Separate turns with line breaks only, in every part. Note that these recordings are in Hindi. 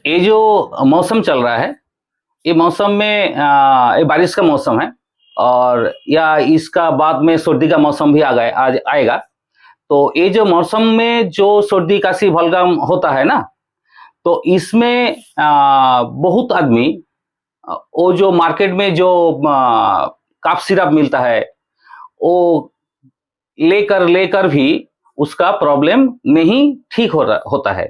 ये जो मौसम चल रहा है, ये मौसम में ये बारिश का मौसम है और या इसका बाद में सर्दी का मौसम भी आज आएगा। तो ये जो मौसम में जो सर्दी काशी बलगम होता है ना, तो इसमें बहुत आदमी वो जो मार्केट में जो कफ सिरप मिलता है वो लेकर लेकर भी उसका प्रॉब्लम नहीं ठीक होता है।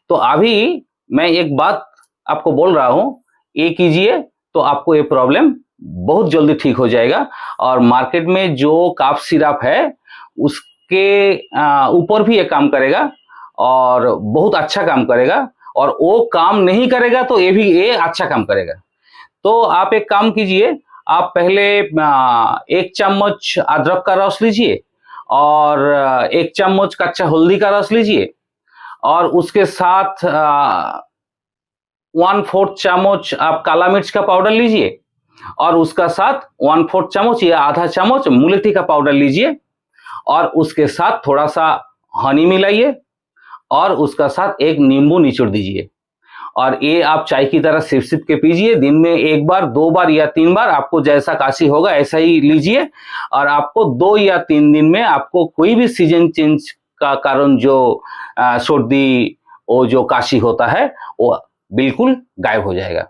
तो अभी मैं एक बात आपको बोल रहा हूं, ये कीजिए तो आपको ये प्रॉब्लम बहुत जल्दी ठीक हो जाएगा। और मार्केट में जो कफ सिरप है उसके ऊपर भी ये काम करेगा और बहुत अच्छा काम करेगा, और वो काम नहीं करेगा तो ये अच्छा काम करेगा। तो आप एक काम कीजिए, आप पहले 1 चम्मच अदरक का रस लीजिए और 1 चम्मच कच्चा हल्दी का रस लीजिए और उसके साथ 1/4 चम्मच आप काला मिर्च का पाउडर लीजिए और उसका साथ 1/4 चम्मच या आधा चम्मच मुलेठी का पाउडर लीजिए और उसके साथ थोड़ा सा हनी मिलाइए और उसका साथ एक नींबू निचोड़ दीजिए और ये आप चाय की तरह सिप सिप के पीजिए। दिन में 1 बार 2 बार या 3 बार, आपको जैसा काशी होगा ऐसा ही लीजिए और आपको 2 या 3 दिन में आपको कोई भी सीजन चेंज का कारण जो सर्दी वो जो काशी होता है वो बिल्कुल गायब हो जाएगा।